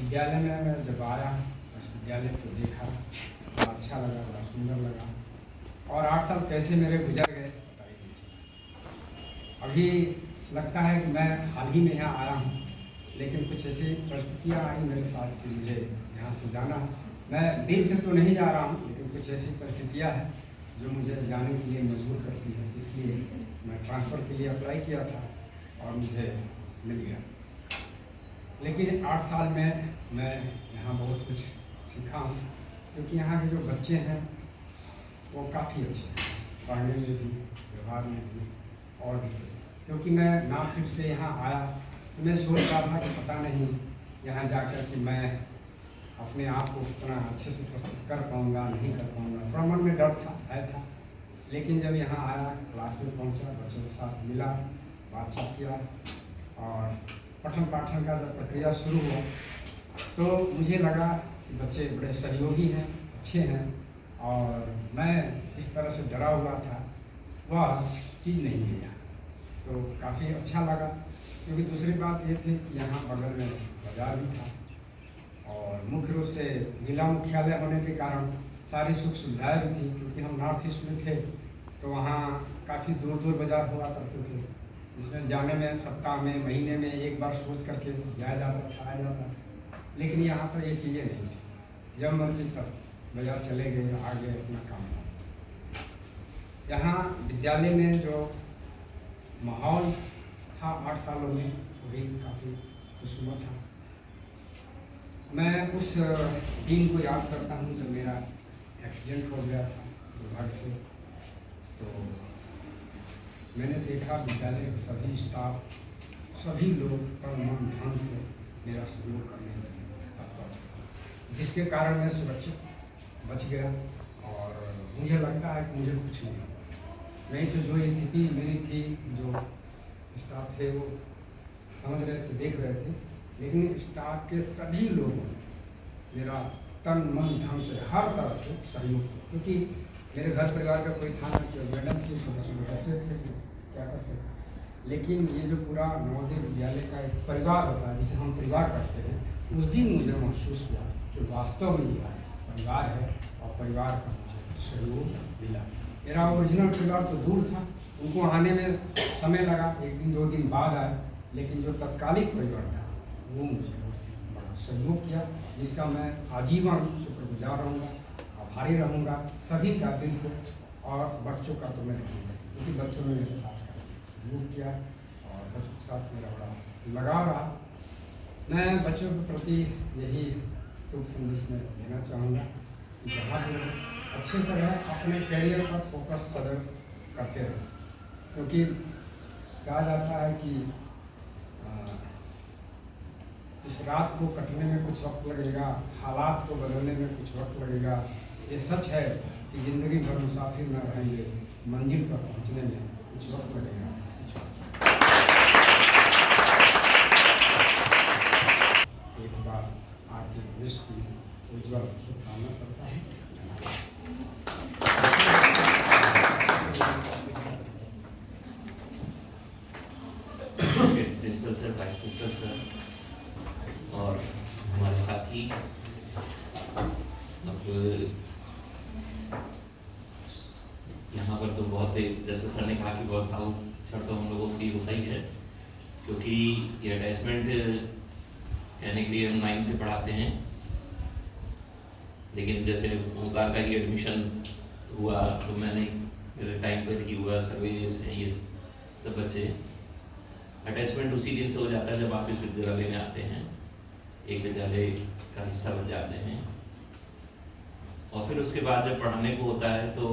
विद्यालय में मैं जब आया उस विद्यालय को देखा, बड़ा अच्छा लगा, बड़ा सुंदर लगा। और 8 साल कैसे मेरे गुजर गए पता ही नहीं चला। अभी लगता है कि मैं हाल ही में यहाँ आया हूँ, लेकिन कुछ ऐसी परिस्थितियाँ आई मेरे साथ कि मुझे यहाँ से जाना है। मैं दिल से तो नहीं जा रहा हूँ, लेकिन कुछ ऐसी परिस्थितियाँ हैं जो मुझे जाने के लिए मजबूर करती है। इसलिए मैं ट्रांसफ़र के लिए अप्लाई किया था और मुझे मिल गया। लेकिन 8 साल में मैं यहाँ बहुत कुछ सीखा हूँ, क्योंकि यहाँ के जो बच्चे हैं वो काफ़ी अच्छे हैं, पढ़ने में भी, व्यवहार में भी और भी। क्योंकि मैं नासिक से यहाँ आया तो मैं सोच रहा था कि पता नहीं यहाँ जाकर कि मैं अपने आप को कितना अच्छे से प्रस्तुत कर पाऊँगा, नहीं कर पाऊँगा। थोड़ा मन में डर था, भय था। लेकिन जब यहाँ आया, क्लास में पहुँचा, बच्चों के साथ मिला, बातचीत किया और पठन पाठन का जब प्रक्रिया शुरू हुआ तो मुझे लगा कि बच्चे बड़े सहयोगी हैं, अच्छे हैं। और मैं जिस तरह से डरा हुआ था वह चीज़ नहीं है यहाँ। तो काफ़ी अच्छा लगा, क्योंकि दूसरी बात ये थी कि यहाँ बगल में बाजार भी था और मुख्य रूप से जिला मुख्यालय होने के कारण सारी सुख सुविधाएँ भी थी। क्योंकि हम नॉर्थ ईस्ट में थे तो वहाँ काफ़ी दूर दूर बाज़ार हुआ करते थे, जिसमें जाने में सप्ताह में, महीने में एक बार सोच करके जाया जाता था, आया जाता था। लेकिन यहाँ पर ये चीज़ें नहीं थी, जब मर्जी तब बाज़ार चले गए, आगे अपना काम था। यहाँ विद्यालय में जो माहौल था 8 सालों में वो भी काफ़ी खुशनुमा था। मैं उस दिन को याद करता हूँ जब मेरा एक्सीडेंट हो गया था दुर्भाग्य से। तो मैंने देखा विद्यालय के सभी स्टाफ, सभी लोग तन मन धन से मेरा सहयोग करने लगे, जिसके कारण मैं सुरक्षित बच गया। और मुझे लगता है कि मुझे कुछ नहीं हुआ। नहीं तो जो स्थिति मेरी थी, जो स्टाफ थे वो समझ रहे थे, देख रहे थे, लेकिन स्टाफ के सभी लोगों ने मेरा तन मन धन से हर तरह से सहयोग किया। क्योंकि मेरे घर परिवार का कोई था ना कि मैडम थी, बच्चे थे, क्या कर सकते। लेकिन ये जो पूरा नवोदय विद्यालय का एक परिवार होता है, जिसे हम परिवार कहते हैं, उस दिन मुझे महसूस हुआ कि वास्तव में ये परिवार है और परिवार का मुझे सहयोग मिला। मेरा ओरिजिनल परिवार तो दूर था, उनको आने में समय लगा, 1 दिन 2 दिन बाद आए। लेकिन जो तत्कालिक परिवार था वो मुझे बड़ा सहयोग किया, जिसका मैं आजीवन शुक्रगुजार रहूँगा, आभारी रहूँगा सभी का दिल से। और बच्चों का तो मैं रहूँगा, क्योंकि बच्चों ने मेरे साथ सहयोग किया और बच्चों के साथ मेरा बड़ा लगाव रहा। मैं बच्चों के प्रति यही शुभ संदेश में देना चाहूँगा कि जहाँ भी अच्छे से रहे, अपने करियर पर फोकस सदैव करते रहें। क्योंकि कहा जाता है कि इस रात को कटने में कुछ वक्त लगेगा, हालात को बदलने में कुछ वक्त लगेगा। ये सच है कि ज़िंदगी भर मुसाफिर न रहेंगे, मंजिल पर पहुंचने में कुछ वक्त लगेगा। एक बार आपके भविष्य की उज्ज्वल शुभकामना करता हूँ। Principal sir, vice principal sir और हमारे साथी, अब यहाँ पर तो बहुत, जैसे सर ने कहा कि बहुत भावुक क्षण तो हम लोगों की होता ही है, क्योंकि ये अटैचमेंट कहने के लिए हम 9 से पढ़ाते हैं। लेकिन जैसे ओंकार का ही एडमिशन हुआ तो मैंने मेरे टाइम पर ही हुआ, सर्विस हैं ये सब बच्चे। अटैचमेंट उसी दिन से हो जाता है जब आप इस विद्यालय में आते हैं, एक विद्यालय का हिस्सा बन जाते हैं। और फिर उसके बाद जब पढ़ाने को होता है तो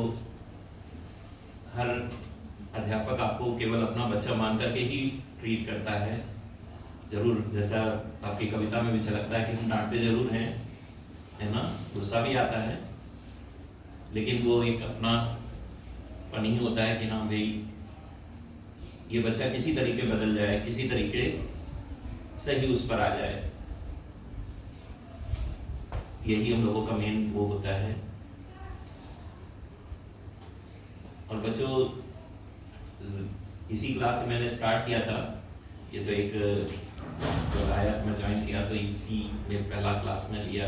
हर अध्यापक आपको केवल अपना बच्चा मान करके ही ट्रीट करता है। जरूर, जैसा आपकी कविता में भी झलकता है कि हम डांटते जरूर हैं, है ना, गुस्सा भी आता है, लेकिन वो एक अपना पन ही होता है कि हाँ भाई ये बच्चा किसी तरीके बदल जाए, किसी तरीके सही उस पर आ जाए। यही हम लोगों का मेन वो होता है। और बच्चों, इसी क्लास से मैंने स्टार्ट किया था। ये तो एक आया तो मैं ज्वाइन किया तो इसी में पहला क्लास में लिया।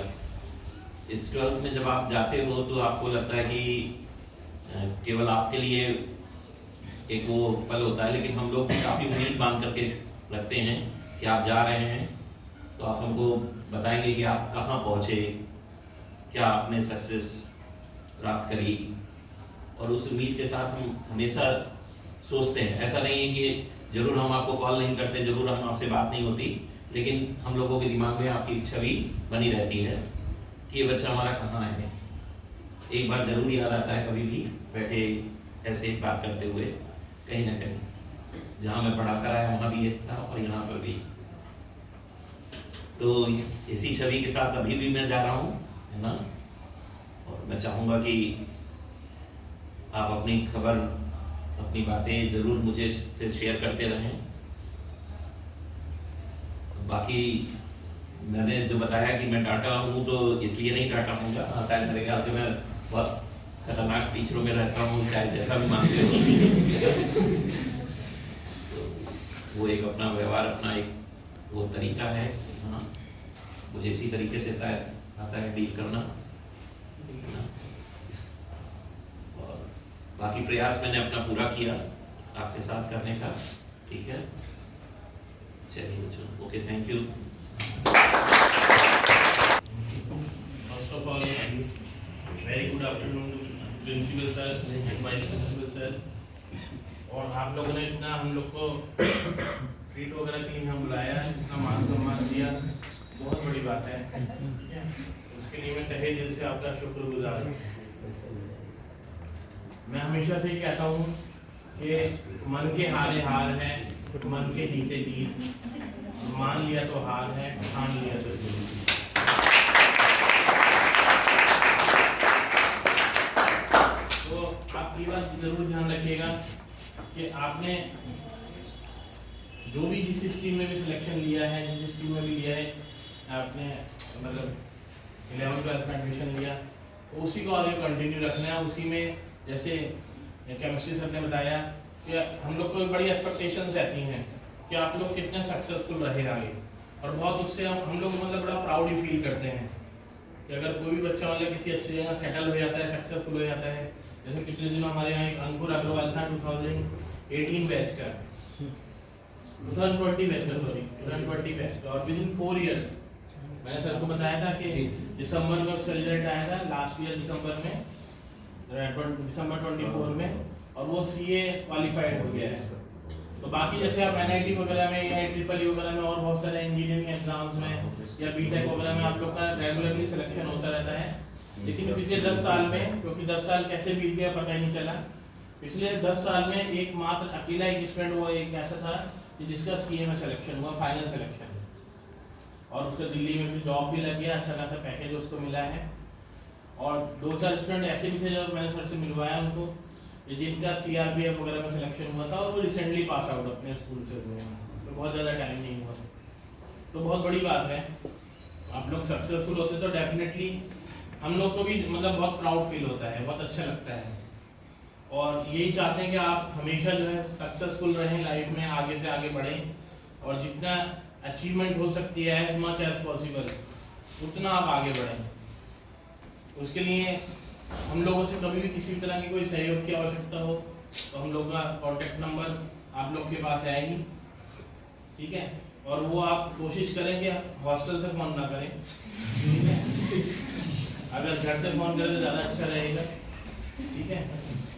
इस 12th में जब आप जाते हो तो आपको लगता है कि केवल आपके लिए एक वो पल होता है, लेकिन हम लोग काफ़ी उम्मीद बांध करके रखते हैं कि आप जा रहे हैं तो आप हमको बताएंगे कि आप कहाँ पहुँचे, क्या आपने सक्सेस प्राप्त करी, और उस उम्मीद के साथ हम हमेशा सोचते हैं। ऐसा नहीं है कि ज़रूर हम आपको कॉल नहीं करते, ज़रूर हम आपसे बात नहीं होती, लेकिन हम लोगों के दिमाग में आपकी एक छवि बनी रहती है कि ये बच्चा हमारा कहाँ है। एक बार ज़रूर याद आता है कभी भी बैठे ऐसे ही बात करते हुए, कहीं ना कहीं जहाँ मैं पढ़ा कर आया वहाँ भी ये था और यहाँ पर भी। तो इसी छवि के साथ अभी भी मैं जा रहा हूँ, है ना। और मैं चाहूँगा कि आप अपनी खबर, अपनी बातें ज़रूर मुझे से शेयर करते रहें। बाकी मैंने जो बताया कि मैं डाटा हूँ तो इसलिए नहीं डाटा हूँगा, शायद मेरे ख्याल से मैं बहुत खतरनाक टीचरों में रहता हूँ, चाहे जैसा भी मानते हो। तो वो एक अपना व्यवहार, अपना एक वो तरीका है। हाँ, मुझे इसी तरीके से शायद आता है डील करना। और बाकी प्रयास मैंने अपना पूरा किया आपके साथ करने का, ठीक है। चलिए बच्चों, okay, thank you. First of all, very good afternoon to principal sir and vice principal sir। और आप लोगों ने इतना हम लोग को ट्रीट वगैरह के लिए यहाँ बुलाया, इतना मान सम्मान दिया, बहुत बड़ी बात है। उसके लिए मैं तहे दिल से आपका शुक्रगुजार हूँ। मैं हमेशा से ही कहता हूँ कि मन के हारे हार है, मन के जीते जीत, मान लिया तो हार है, ठान लिया तो जीत। तो आप ये बात जरूर ध्यान रखिएगा कि आपने जो भी जिस स्ट्रीम में भी सिलेक्शन लिया है, जिस स्ट्रीम में भी लिया है, आपने मतलब 11th-12th में एडमिशन लिया, तो उसी को आगे कंटिन्यू रखना है। उसी में जैसे केमिस्ट्री सर ने बताया कि हम लोग को बड़ी एक्सपेक्टेशंस रहती हैं कि आप लोग कितने सक्सेसफुल रहे आगे, और बहुत उससे हम लोग मतलब बड़ा प्राउड ही फील करते हैं कि अगर कोई भी बच्चा मतलब किसी अच्छी जगह सेटल हो जाता है, सक्सेसफुल हो जाता है। जैसे पिछले दिनों हमारे यहाँ एक अंकुर अग्रवाल था 2018 बैच का, 2020 बैच का, सॉरी 2020 बैच का, और विद इन 4 इयर्स मैंने सर को बताया था कि दिसंबर में उसका रिजल्ट आया था, लास्ट ईयर दिसंबर में, दिसंबर 24 में, और वो CA क्वालिफाइड हो गया है। तो बाकी जैसे आप NIT वगैरह में या IEEE वगैरह में और बहुत सारे इंजीनियरिंग एग्जाम्स में या BTech वगैरह में आप लोग का रेगुलरली सिलेक्शन होता रहता है, लेकिन पिछले 10 साल में, क्योंकि 10 साल कैसे बीत गया पता ही नहीं चला, पिछले 10 साल में एकमात्र अकेला एक स्टूडेंट वो एक ऐसा था कि जिसका CA में सिलेक्शन हुआ, फाइनल सिलेक्शन, और उसका दिल्ली में भी जॉब भी लग गया, अच्छा खासा पैकेज उसको मिला है। और 2-4 स्टूडेंट ऐसे भी थे जो मैंने सर से मिलवाया उनको, जिनका CRPF वगैरह में सिलेक्शन हुआ था और वो रिसेंटली पास आउट अपने स्कूल से हुए हैं, तो बहुत ज़्यादा टाइम नहीं हुआ। तो बहुत बड़ी बात है, आप लोग सक्सेसफुल होते तो डेफिनेटली हम लोग को भी मतलब बहुत प्राउड फील होता है, बहुत अच्छा लगता है, और यही चाहते हैं कि आप हमेशा जो है सक्सेसफुल रहें लाइफ में, आगे से आगे बढ़ें, और जितना अचीवमेंट हो सकती है एज मच एज पॉसिबल उतना आप आगे बढ़ें। उसके लिए हम लोगों से कभी भी किसी भी तरह की कोई सहयोग की आवश्यकता हो तो हम लोग का कॉन्टेक्ट नंबर आप लोग के पास है ही, ठीक है। और वो आप कोशिश करें कि हॉस्टल से फ़ोन ना करें, ठीक है। अगर घर से फ़ोन करें तो ज़्यादा अच्छा रहेगा, ठीक है।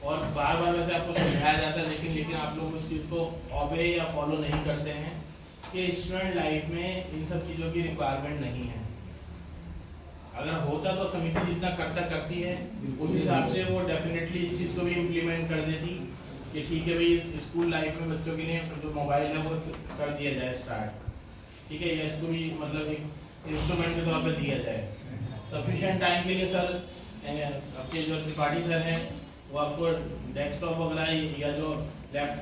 और बार बार वैसे आपको समझाया जाता है, लेकिन आप लोग उस चीज़ को ऑबे या फॉलो नहीं करते हैं कि स्टूडेंट लाइफ में इन सब चीज़ों की रिक्वायरमेंट नहीं है। अगर होता तो समिति जितना करती है उस हिसाब से वो डेफिनेटली इस चीज़ को भी इम्प्लीमेंट कर देती कि ठीक है भाई स्कूल लाइफ में बच्चों के लिए जो मोबाइल है वो कर दिया जाए स्टार्ट, ठीक है, या इसको भी मतलब एक इंस्ट्रूमेंट के तौर पर दिया जाए। सफिशिएंट टाइम के लिए सर आपके जो त्रिपाठी सर हैं वो आपको डेस्कटॉप वगैरह या जो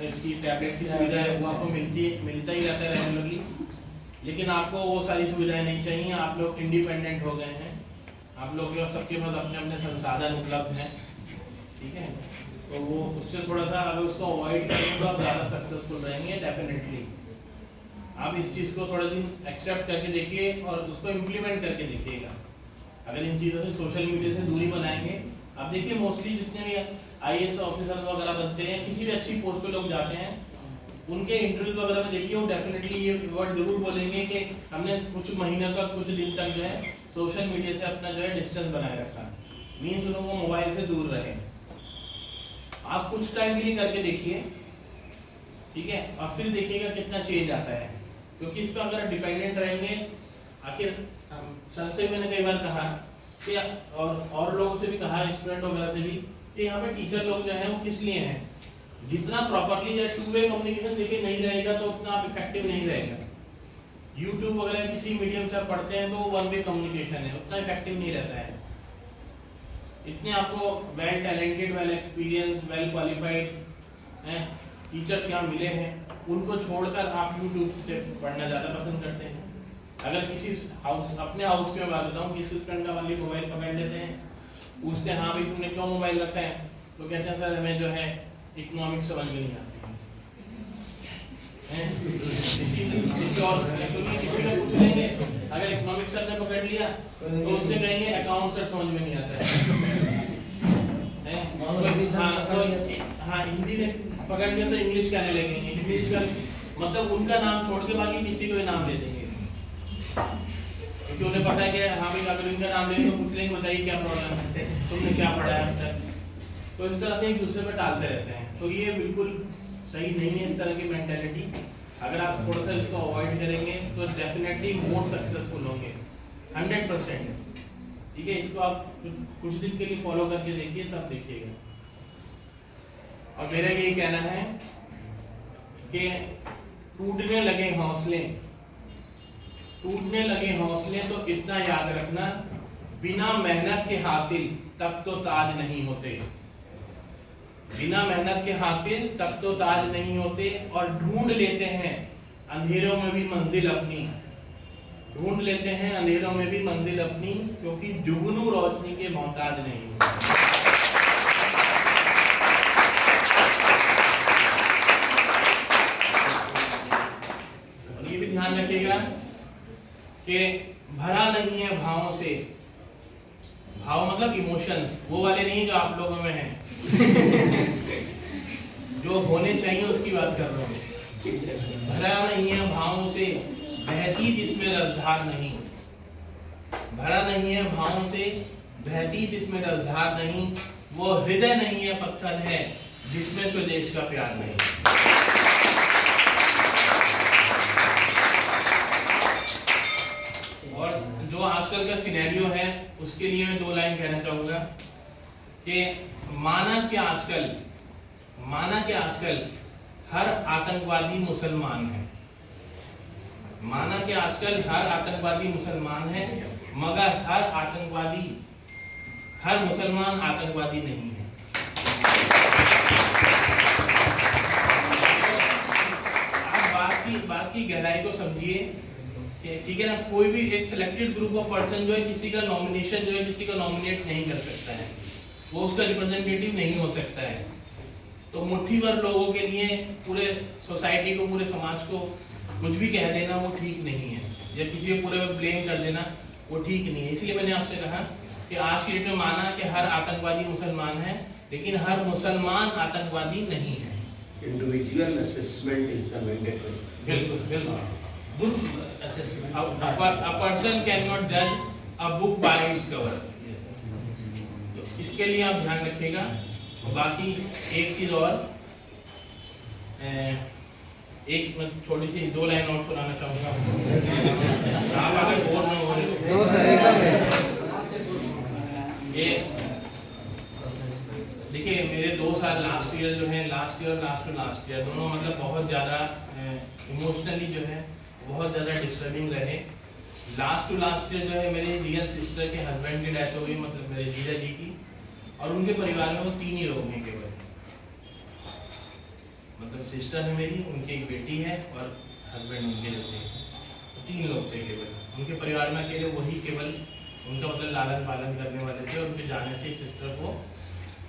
इसकी टैबलेट की सुविधा है वो आपको मिलता ही रहता है रेगुलरली, लेकिन आपको वो सारी सुविधाएं नहीं चाहिए। आप लोग इंडिपेंडेंट हो गए हैं, आप लोग सबके पास अपने अपने संसाधन उपलब्ध हैं, ठीक है। तो वो उससे थोड़ा सा अगर उसको अवॉइड करेंगे तो आप ज़्यादा सक्सेसफुल रहेंगे डेफिनेटली। आप इस चीज़ को थोड़ा दिन एक्सेप्ट करके देखिए और उसको इम्प्लीमेंट करके देखिएगा। अगर इन चीज़ों से सोशल मीडिया से दूरी बनाएंगे, आप देखिए मोस्टली जितने भी IAS ऑफिसर वगैरह बनते हैं, किसी भी अच्छी पोस्ट पे लोग जाते हैं, उनके इंटरव्यू वगैरह में देखिए वो डेफिनेटली ये वर्ड जरूर बोलेंगे कि हमने कुछ महीनों तक कुछ दिन तक जो है सोशल मीडिया से अपना जो है डिस्टेंस बनाए रखा, मीन्स उन लोगों को मोबाइल से दूर रहे। आप कुछ टाइम के लिए करके देखिए, ठीक है, और फिर देखिएगा कितना चेंज आता है, क्योंकि इस पर अगर डिपेंडेंट रहेंगे, आखिर सर से मैंने कई बार कहा कि और लोगों से भी कहा, स्टूडेंट वगैरह से भी, कि यहाँ पे टीचर लोग जो हैं वो किस लिए हैं, जितना प्रॉपरली या टू वे कम्युनिकेशन देखिए नहीं रहेगा तो उतना आप इफेक्टिव नहीं रहेगा। यूट्यूब वगैरह किसी मीडियम से आप पढ़ते हैं तो वन वे कम्युनिकेशन है, उतना इफेक्टिव नहीं रहता है। इतने आपको well talented, well experience, well qualified teachers यहाँ मिले हैं, उनको छोड़कर आप यूट्यूब से पढ़ना ज़्यादा पसंद करते हैं। अगर किसी हाउस, अपने हाउस में बात बताऊँ, किसी स्टूडेंट का वाली मोबाइल पकड़ लेते हैं, पूछते हैं हाँ भाई तुमने क्यों मोबाइल रखा है, तो कहते हैं सर हमें जो है इकोनॉमिक्स समझ में नहीं आती है। किसी को पूछ लेंगे, अगर इकोनॉमिक्स सर ने पकड़ लिया तो उनसे कहेंगे अकाउंट सर समझ में नहीं आता है। हाँ, हिंदी ने पकड़ लिया तो इंग्लिश कहने लगेंगे, इंग्लिश का मतलब उनका नाम छोड़ के बाकी किसी को नाम ले देंगे, क्योंकि उन्हें पता है कि हाँ भाई अगर इनका नाम लेंगे तो पूछ लेंगे बताइए क्या प्रॉब्लम है, तुमने क्या पढ़ा है अब तक। तो इस तरह से एक दूसरे पर टालते रहते हैं, तो ये बिल्कुल सही नहीं है इस तरह की मेंटालिटी। अगर आप थोड़ा सा इसको अवॉइड करेंगे तो डेफिनेटली मोर सक्सेसफुल होंगे 100%। ठीक है, इसको आप कुछ दिन के लिए फॉलो करके देखिए, तब देखिएगा। और मेरा यही कहना है कि टूटने लगे हौसले तो इतना याद रखना, बिना मेहनत के हासिल तब तो ताज नहीं होते, बिना मेहनत के हासिल तब तो ताज नहीं होते। और ढूंढ लेते हैं अंधेरों में भी मंजिल अपनी, ढूंढ लेते हैं अंधेरों में भी मंजिल अपनी, क्योंकि जुगनू रोशनी के मोहताज नहीं होते। और ये भी ध्यान रखिएगा कि भरा नहीं है भावों से, भाव मतलब इमोशंस, वो वाले नहीं जो आप लोगों में हैं जो होने चाहिए उसकी बात कर रहा हूँ। भरा नहीं है भावों से बहती जिसमें रसधार नहीं, भरा नहीं है भावों से बहती जिसमें रसधार नहीं, वो हृदय नहीं है पत्थर है जिसमें स्वदेश का प्यार नहीं। और जो आजकल का सिनेरियो है उसके लिए मैं 2 लाइन कहना चाहूंगा कि माना कि आजकल हर आतंकवादी मुसलमान है, माना कि आजकल हर आतंकवादी मुसलमान है, मगर हर मुसलमान आतंकवादी नहीं है। आप बात की गहराई को समझिए, ठीक है ना। कोई भी एक सिलेक्टेड ग्रुप ऑफ पर्सन जो है किसी का नॉमिनेशन जो है किसी का नॉमिनेट नहीं कर सकता है, वो उसका रिप्रेजेंटेटिव नहीं हो सकता है। तो मुट्ठी भर लोगों के लिए पूरे सोसाइटी को, पूरे समाज को कुछ भी कह देना वो ठीक नहीं है, या किसी को पूरे ब्लेम कर देना वो ठीक नहीं है। इसलिए मैंने आपसे कहा कि आज की डेट में माना कि हर आतंकवादी मुसलमान है, लेकिन हर मुसलमान आतंकवादी नहीं है। Individual assessment is the mandatory. बिल्कुल। Good assessment. A person cannot judge a book by its cover. तो इसके लिए आप ध्यान रखिएगा। बाकी एक चीज और, एक मैं छोटी सी 2 लाइन और सुनाना चाहूँगा। आप अगर बोर न हो रहे ये देखिए, मेरे 2 साल लास्ट ईयर दोनों मतलब बहुत ज़्यादा इमोशनली जो है बहुत ज़्यादा डिस्टर्बिंग रहे। लास्ट ईयर जो है मेरे रियल सिस्टर के हस्बैंड की डेथ हो गई, मतलब मेरे जीजा जी की, और उनके परिवार में वो 3 ही लोग हैं केवल, मतलब सिस्टर है मेरी, उनकी एक बेटी है और हस्बैंड उनके जो थे, 3 लोग थे केवल उनके परिवार में। अकेले वही केवल उनका मतलब लालन पालन करने वाले थे। उनके जाने से सिस्टर को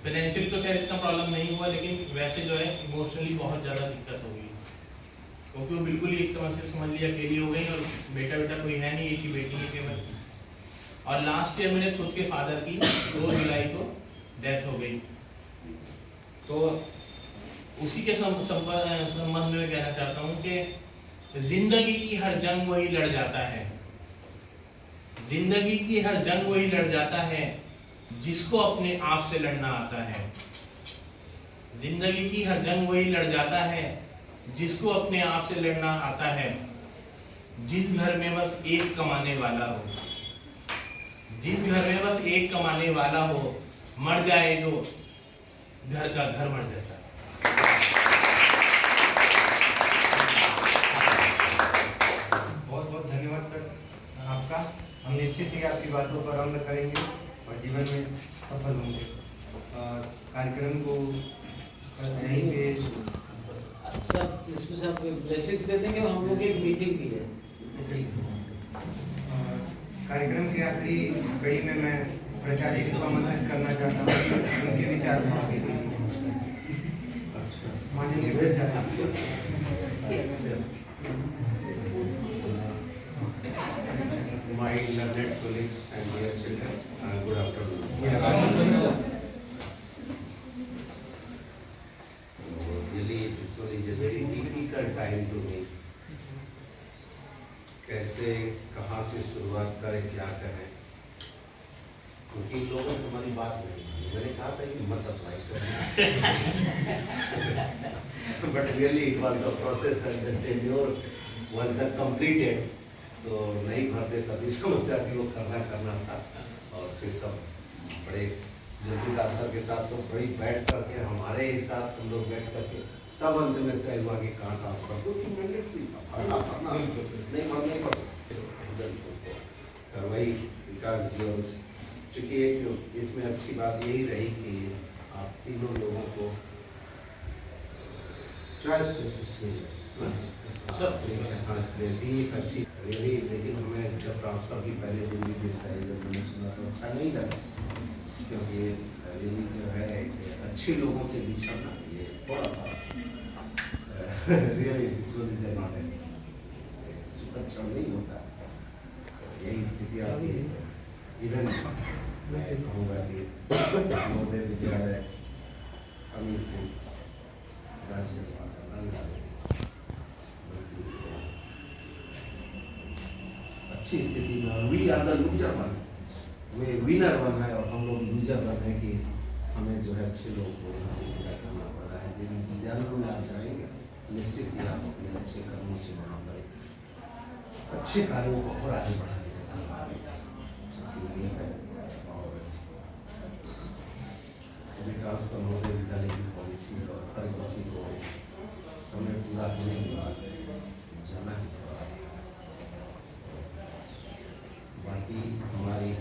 फाइनेंशियल तो खैर इतना प्रॉब्लम नहीं हुआ, लेकिन वैसे जो है इमोशनली बहुत ज़्यादा दिक्कत हो गई। क्योंकि वो बिल्कुल ही एक तरह से समझ लिया अकेली हो गई और बेटा बेटा कोई है नहीं, एक ही बेटी है केवल। और लास्ट ईयर मेरे खुद के फादर की 2 जुलाई को डेथ हो गई। तो उसी के संबंध में कहना चाहता हूँ कि जिंदगी की हर जंग वही लड़ जाता है, जिंदगी की हर जंग वही लड़ जाता है जिसको अपने आप से लड़ना आता है। जिंदगी की हर जंग वही लड़ जाता है जिसको अपने आप से लड़ना आता है। जिस घर में बस एक कमाने वाला हो, जिस घर में बस एक कमाने वाला हो, मर जाए जो घर का घर मर जाता है। बहुत बहुत धन्यवाद सर आपका। हम निश्चित ही आपकी बातों पर अमल करेंगे और जीवन में सफल होंगे। कार्यक्रम को यहीं पे सब इसको सब ब्लेसिंग्स दे देंगे। हम लोग एक मीटिंग की है। कार्यक्रम की आखिरी कड़ी में मैं प्रचार्य जी को आमंत्रित करना चाहता हूँ उनके विचार मांगने के लिए। माननीय My learned colleagues and dear children, good afternoon. Really, this one is a very difficult time to me. कैसे कहाँ से शुरुआत करें, क्या करें, क्योंकि लोगों ने हमारी बात नहीं मानी। मैंने कहा था कि मत अप्लाई करें, but really it was the process and the tenure was the completed. तो नहीं भरते तभी समस्या थी, वो करना था। और फिर तब बड़े जुल्फिकार सर के साथ तो बड़ी बैठ करके हमारे ही साथ हम लोग बैठ करके तब अंत में तय हुआ कि कहाँ ट्रांसफर, क्योंकि मैंडेटरी था, पढ़ना नहीं पढ़ने पर करवाई विकास जी। और चूँकि एक इसमें अच्छी बात यही रही कि आप तीनों लोगों को चॉइस बेसिस में एक अच्छी रियली। लेकिन हमें जब ट्रांसफ़र की पहले दिन भी डिस्काइज मैंने सुना तो अच्छा नहीं लगा, क्योंकि रियली जो है अच्छे लोगों से बिछड़ना ये थोड़ा सा रियली सुपक्षण नहीं होता। यही स्थिति आती है। इवन मैं कहूँगा कि नवोदय विद्यालय हमीरपुर राज्य अच्छी स्थिति में, we are the loser one, वे विनर वन है और हम लोग लूजर वन है कि हमें जो है अच्छे लोग को यहाँ से विदा करना पड़ रहा है। जिन विद्यालयों में आप जाएंगे निश्चित ही आप अपने अच्छे कर्मों से वहाँ पर अच्छे कार्यों को और आगे बढ़ाने से है। और विकास का नवोदय विद्यालय की पॉलिसी और हर किसी को समय पूरा होने के बाद जाना है। बाकी हमारी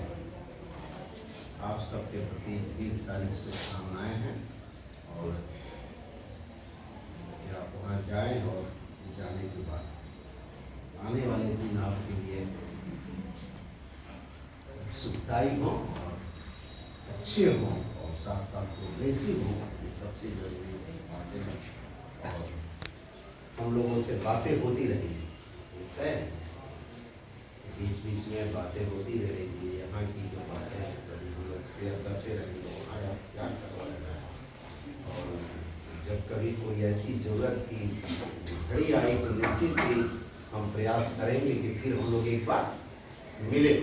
आप सबके प्रति ढेर सारी शुभकामनाएँ हैं और आप वहाँ जाएं और जाने के बाद आने वाले दिन आपके लिए सुखदायी हों और अच्छे हों और साथ साथ प्रोग्रेसिव हों। ये सबसे जरूरी बातें हैं और हम लोगों से बातें होती रहेंगी, ठीक है, बीच बीच में बातें होती रहेगी। यहाँ की जो बातें हैं कभी हम लोग शेयर करते रहेंगे, वहाँ आप क्या करवा लेना है। और जब कभी कोई ऐसी जरूरत की घड़ी आई तो निश्चित ही हम प्रयास करेंगे कि फिर हम लोग एक बार मिले,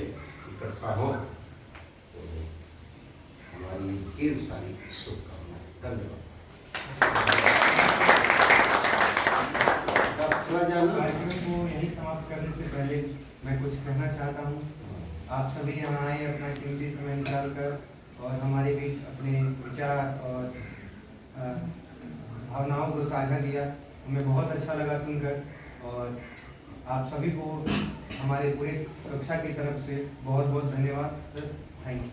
इकट्ठा हों। तो हमारी ढेर सारी शुभकामनाएं। धन्यवाद। कार्यक्रम को यहीं समाप्त करने से पहले मैं कुछ कहना चाहता हूँ। आप सभी यहाँ आए अपना कीमती समय निकाल कर और हमारे बीच अपने विचार और भावनाओं को साझा किया। हमें बहुत अच्छा लगा सुनकर और आप सभी को हमारे पूरे कक्षा की तरफ से बहुत बहुत धन्यवाद सर। Thank you.